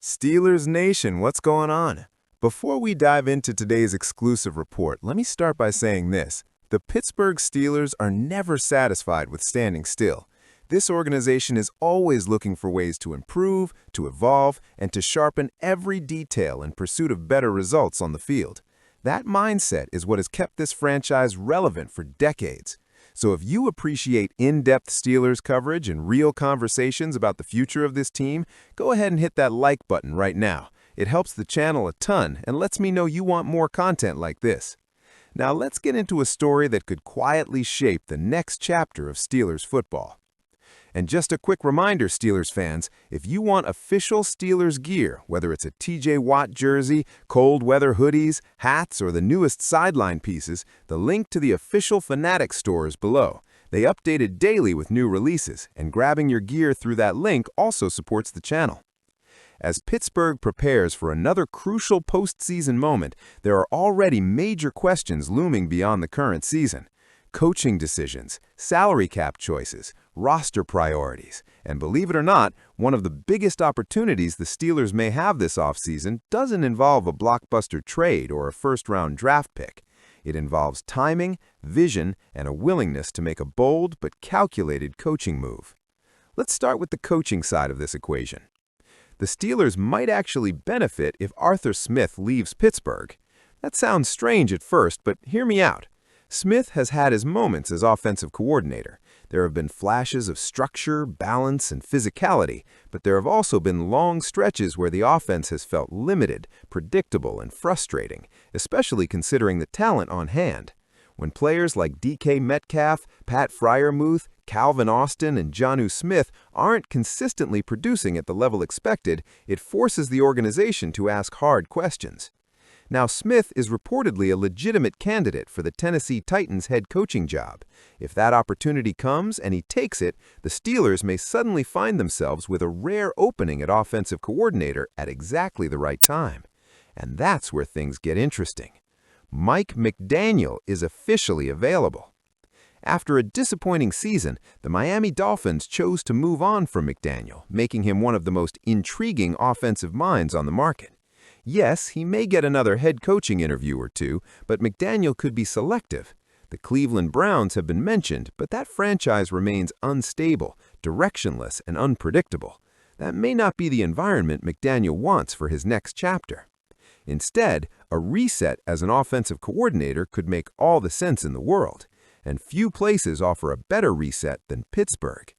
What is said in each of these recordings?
Steelers Nation, what's going on? Before we dive into today's exclusive report, let me start by saying this. The Pittsburgh Steelers are never satisfied with standing still. This organization is always looking for ways to improve, to evolve, and to sharpen every detail in pursuit of better results on the field. That mindset is what has kept this franchise relevant for decades. So if you appreciate in-depth Steelers coverage and real conversations about the future of this team, go ahead and hit that like button right now. It helps the channel a ton and lets me know you want more content like this. Now let's get into a story that could quietly shape the next chapter of Steelers football. And just a quick reminder, Steelers fans, if you want official Steelers gear, whether it's a TJ Watt jersey, cold weather hoodies, hats, or the newest Sideline pieces, the link to the official Fanatic store is below. They update it daily with new releases, and grabbing your gear through that link also supports the channel. As Pittsburgh prepares for another crucial postseason moment, there are already major questions looming beyond the current season. Coaching decisions, salary cap choices, roster priorities, and believe it or not, one of the biggest opportunities the Steelers may have this offseason doesn't involve a blockbuster trade or a first-round draft pick. It involves timing, vision, and a willingness to make a bold but calculated coaching move. Let's start with the coaching side of this equation. The Steelers might actually benefit if Arthur Smith leaves Pittsburgh. That sounds strange at first, but hear me out. Smith has had his moments as offensive coordinator. There have been flashes of structure, balance, and physicality, but there have also been long stretches where the offense has felt limited, predictable, and frustrating, especially considering the talent on hand. When players like DK Metcalf, Pat Freiermuth, Calvin Austin, and Jonnu Smith aren't consistently producing at the level expected, it forces the organization to ask hard questions. Now, Smith is reportedly a legitimate candidate for the Tennessee Titans head coaching job. If that opportunity comes and he takes it, the Steelers may suddenly find themselves with a rare opening at offensive coordinator at exactly the right time. And that's where things get interesting. Mike McDaniel is officially available. After a disappointing season, the Miami Dolphins chose to move on from McDaniel, making him one of the most intriguing offensive minds on the market. Yes, he may get another head coaching interview or two, but McDaniel could be selective. The Cleveland Browns have been mentioned, but that franchise remains unstable, directionless, and unpredictable. That may not be the environment McDaniel wants for his next chapter. Instead, a reset as an offensive coordinator could make all the sense in the world, and few places offer a better reset than Pittsburgh.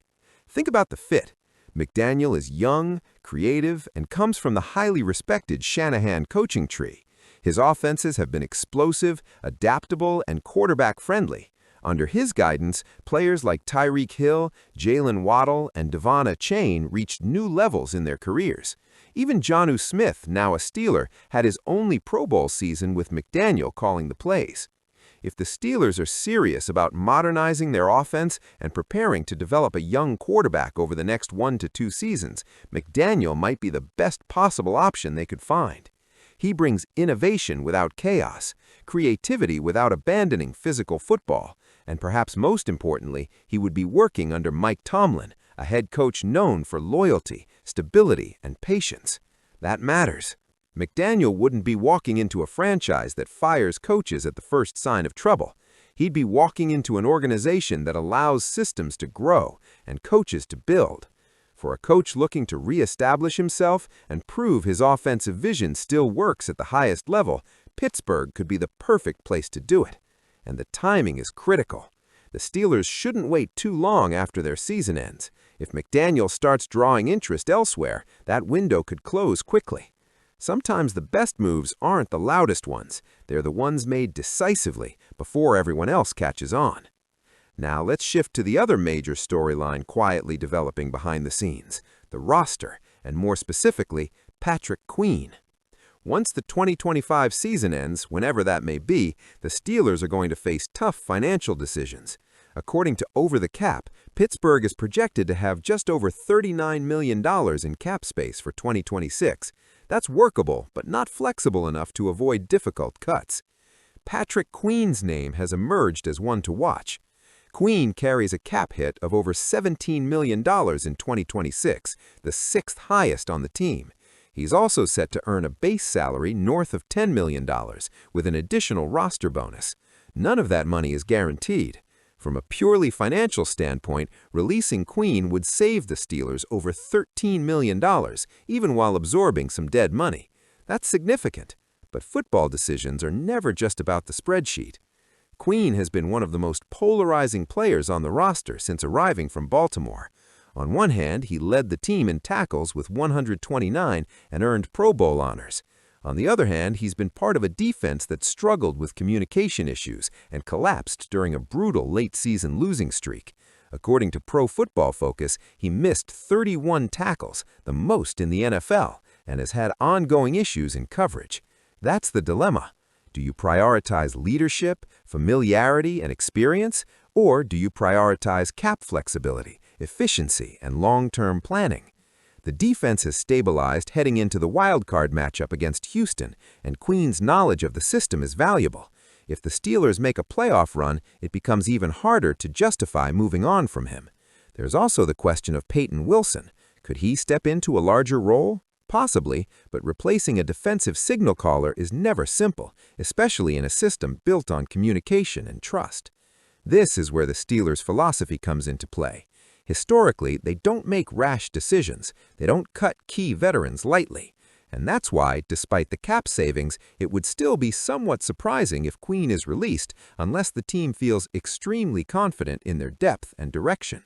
Think about the fit. McDaniel is young, creative, and comes from the highly respected Shanahan coaching tree. His offenses have been explosive, adaptable, and quarterback-friendly. Under his guidance, players like Tyreek Hill, Jalen Waddle, and Devon Achane reached new levels in their careers. Even Jonnu Smith, now a Steeler, had his only Pro Bowl season with McDaniel calling the plays. If the Steelers are serious about modernizing their offense and preparing to develop a young quarterback over the next 1 to 2 seasons, McDaniel might be the best possible option they could find. He brings innovation without chaos, creativity without abandoning physical football, and perhaps most importantly, he would be working under Mike Tomlin, a head coach known for loyalty, stability, and patience. That matters. McDaniel wouldn't be walking into a franchise that fires coaches at the first sign of trouble. He'd be walking into an organization that allows systems to grow and coaches to build. For a coach looking to reestablish himself and prove his offensive vision still works at the highest level, Pittsburgh could be the perfect place to do it. And the timing is critical. The Steelers shouldn't wait too long after their season ends. If McDaniel starts drawing interest elsewhere, that window could close quickly. Sometimes the best moves aren't the loudest ones. They're the ones made decisively before everyone else catches on. Now let's shift to the other major storyline quietly developing behind the scenes, the roster, and more specifically, Patrick Queen. Once the 2025 season ends, whenever that may be, the Steelers are going to face tough financial decisions. According to Over the Cap, Pittsburgh is projected to have just over $39 million in cap space for 2026. That's workable, but not flexible enough to avoid difficult cuts. Patrick Queen's name has emerged as one to watch. Queen carries a cap hit of over $17 million in 2026, the 6th highest on the team. He's also set to earn a base salary north of $10 million, with an additional roster bonus. None of that money is guaranteed. From a purely financial standpoint, releasing Queen would save the Steelers over $13 million, even while absorbing some dead money. That's significant. But football decisions are never just about the spreadsheet. Queen has been one of the most polarizing players on the roster since arriving from Baltimore. On one hand, he led the team in tackles with 129 and earned Pro Bowl honors. On the other hand, he's been part of a defense that struggled with communication issues and collapsed during a brutal late-season losing streak. According to Pro Football Focus, he missed 31 tackles, the most in the NFL, and has had ongoing issues in coverage. That's the dilemma. Do you prioritize leadership, familiarity, and experience, or do you prioritize cap flexibility, efficiency, and long-term planning? The defense has stabilized heading into the wildcard matchup against Houston, and Queen's knowledge of the system is valuable. If the Steelers make a playoff run, it becomes even harder to justify moving on from him. There's also the question of Peyton Wilson. Could he step into a larger role? Possibly, but replacing a defensive signal caller is never simple, especially in a system built on communication and trust. This is where the Steelers' philosophy comes into play. Historically, they don't make rash decisions. They don't cut key veterans lightly. And that's why, despite the cap savings, it would still be somewhat surprising if Queen is released unless the team feels extremely confident in their depth and direction.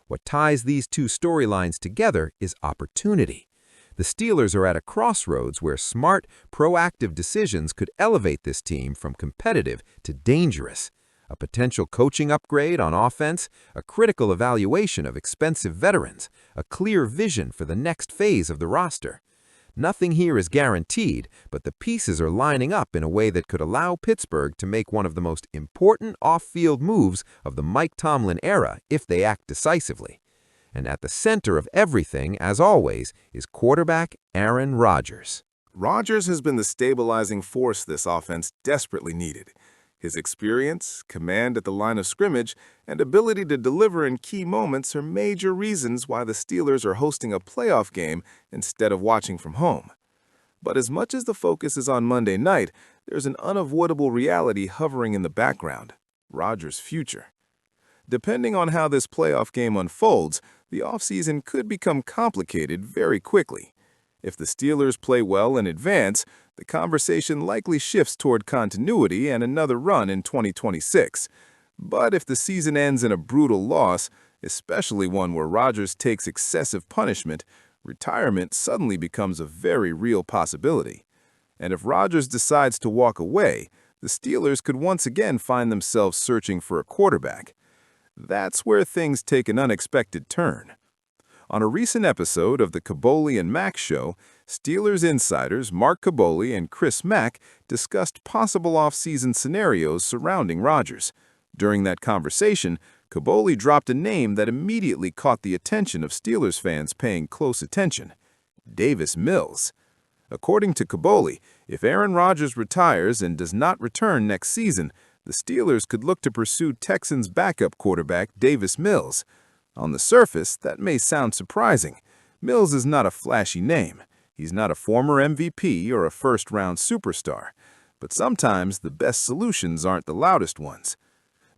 What ties these two storylines together is opportunity. The Steelers are at a crossroads where smart, proactive decisions could elevate this team from competitive to dangerous. A potential coaching upgrade on offense, a critical evaluation of expensive veterans, a clear vision for the next phase of the roster. Nothing here is guaranteed, but the pieces are lining up in a way that could allow Pittsburgh to make one of the most important off-field moves of the Mike Tomlin era if they act decisively. And at the center of everything, as always, is quarterback Aaron Rodgers. Rodgers has been the stabilizing force this offense desperately needed. His experience, command at the line of scrimmage, and ability to deliver in key moments are major reasons why the Steelers are hosting a playoff game instead of watching from home. But as much as the focus is on Monday night, there's an unavoidable reality hovering in the background: Rodgers' future. Depending on how this playoff game unfolds, the offseason could become complicated very quickly. If the Steelers play well in advance, the conversation likely shifts toward continuity and another run in 2026. But if the season ends in a brutal loss, especially one where Rodgers takes excessive punishment, retirement suddenly becomes a very real possibility. And if Rodgers decides to walk away, the Steelers could once again find themselves searching for a quarterback. That's where things take an unexpected turn. On a recent episode of the Kaboly and Mack Show, Steelers insiders Mark Kaboly and Chris Mack discussed possible off-season scenarios surrounding Rodgers. During that conversation, Kaboly dropped a name that immediately caught the attention of Steelers fans paying close attention: Davis Mills. According to Kaboly, if Aaron Rodgers retires and does not return next season, the Steelers could look to pursue Texans backup quarterback Davis Mills. On the surface, that may sound surprising. Mills is not a flashy name. He's not a former MVP or a first-round superstar. But sometimes the best solutions aren't the loudest ones.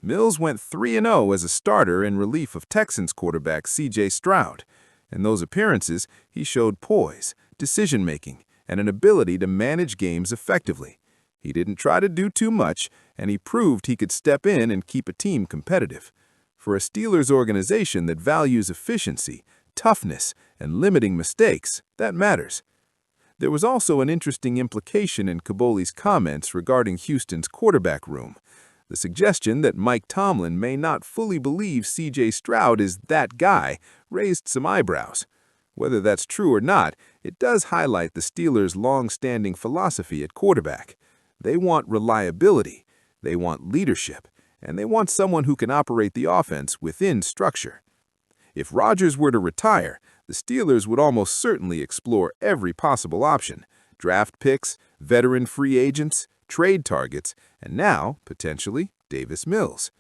Mills went 3-0 as a starter in relief of Texans quarterback C.J. Stroud. In those appearances, he showed poise, decision-making, and an ability to manage games effectively. He didn't try to do too much, and he proved he could step in and keep a team competitive. For a Steelers organization that values efficiency, toughness, and limiting mistakes, that matters. There was also an interesting implication in Kaboly's comments regarding Houston's quarterback room. The suggestion that Mike Tomlin may not fully believe C.J. Stroud is that guy raised some eyebrows. Whether that's true or not, it does highlight the Steelers' long-standing philosophy at quarterback. They want reliability, they want leadership, and they want someone who can operate the offense within structure. If Rodgers were to retire, the Steelers would almost certainly explore every possible option: draft picks, veteran free agents, trade targets, and now, potentially, Davis Mills.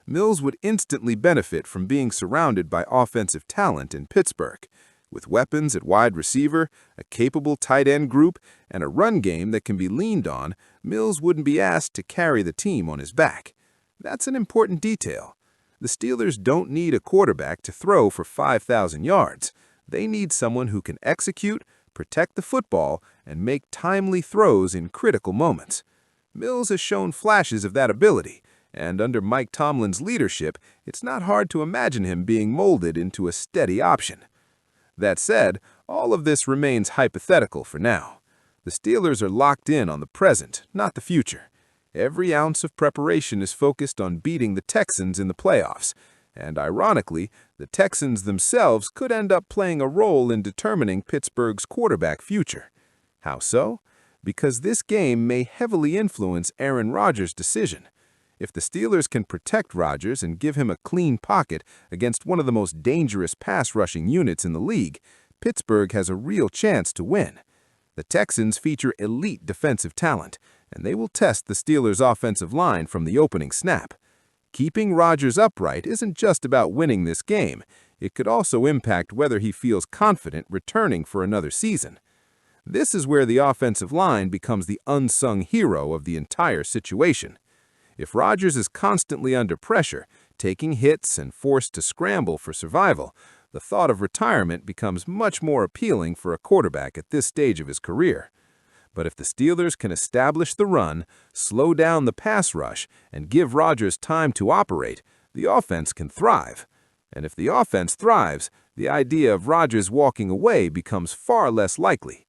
Mills would instantly benefit from being surrounded by offensive talent in Pittsburgh. With weapons at wide receiver, a capable tight end group, and a run game that can be leaned on, Mills wouldn't be asked to carry the team on his back. That's an important detail. The Steelers don't need a quarterback to throw for 5,000 yards. They need someone who can execute, protect the football, and make timely throws in critical moments. Mills has shown flashes of that ability, and under Mike Tomlin's leadership, it's not hard to imagine him being molded into a steady option. That said, all of this remains hypothetical for now. The Steelers are locked in on the present, not the future. Every ounce of preparation is focused on beating the Texans in the playoffs, and ironically, the Texans themselves could end up playing a role in determining Pittsburgh's quarterback future. How so? Because this game may heavily influence Aaron Rodgers' decision. If the Steelers can protect Rodgers and give him a clean pocket against one of the most dangerous pass-rushing units in the league, Pittsburgh has a real chance to win. The Texans feature elite defensive talent, and they will test the Steelers' offensive line from the opening snap. Keeping Rodgers upright isn't just about winning this game. It could also impact whether he feels confident returning for another season. This is where the offensive line becomes the unsung hero of the entire situation. If Rodgers is constantly under pressure, taking hits and forced to scramble for survival, the thought of retirement becomes much more appealing for a quarterback at this stage of his career. But if the Steelers can establish the run, slow down the pass rush, and give Rodgers time to operate, the offense can thrive. And if the offense thrives, the idea of Rodgers walking away becomes far less likely.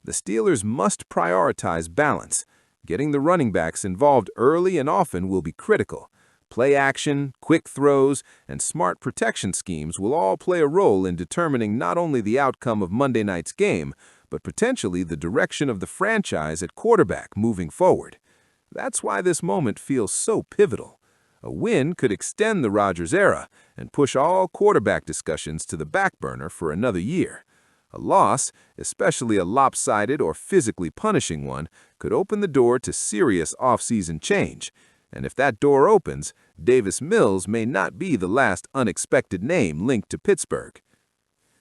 The Steelers must prioritize balance. Getting the running backs involved early and often will be critical. Play action, quick throws, and smart protection schemes will all play a role in determining not only the outcome of Monday night's game, but potentially the direction of the franchise at quarterback moving forward. That's why this moment feels so pivotal. A win could extend the Rodgers era and push all quarterback discussions to the back burner for another year. A loss, especially a lopsided or physically punishing one, could open the door to serious offseason change. And if that door opens, Davis Mills may not be the last unexpected name linked to Pittsburgh.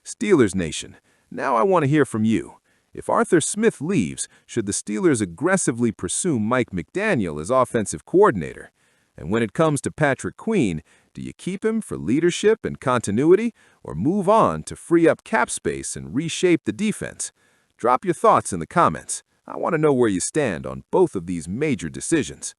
Steelers Nation, now I want to hear from you. If Arthur Smith leaves, should the Steelers aggressively pursue Mike McDaniel as offensive coordinator? And when it comes to Patrick Queen, do you keep him for leadership and continuity, or move on to free up cap space and reshape the defense? Drop your thoughts in the comments. I want to know where you stand on both of these major decisions.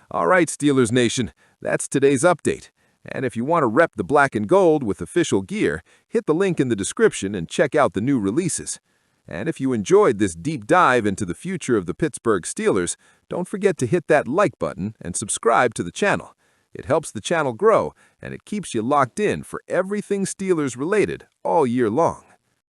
All right, Steelers Nation, that's today's update. And if you want to rep the black and gold with official gear, hit the link in the description and check out the new releases. And if you enjoyed this deep dive into the future of the Pittsburgh Steelers, don't forget to hit that like button and subscribe to the channel. It helps the channel grow, and it keeps you locked in for everything Steelers related all year long.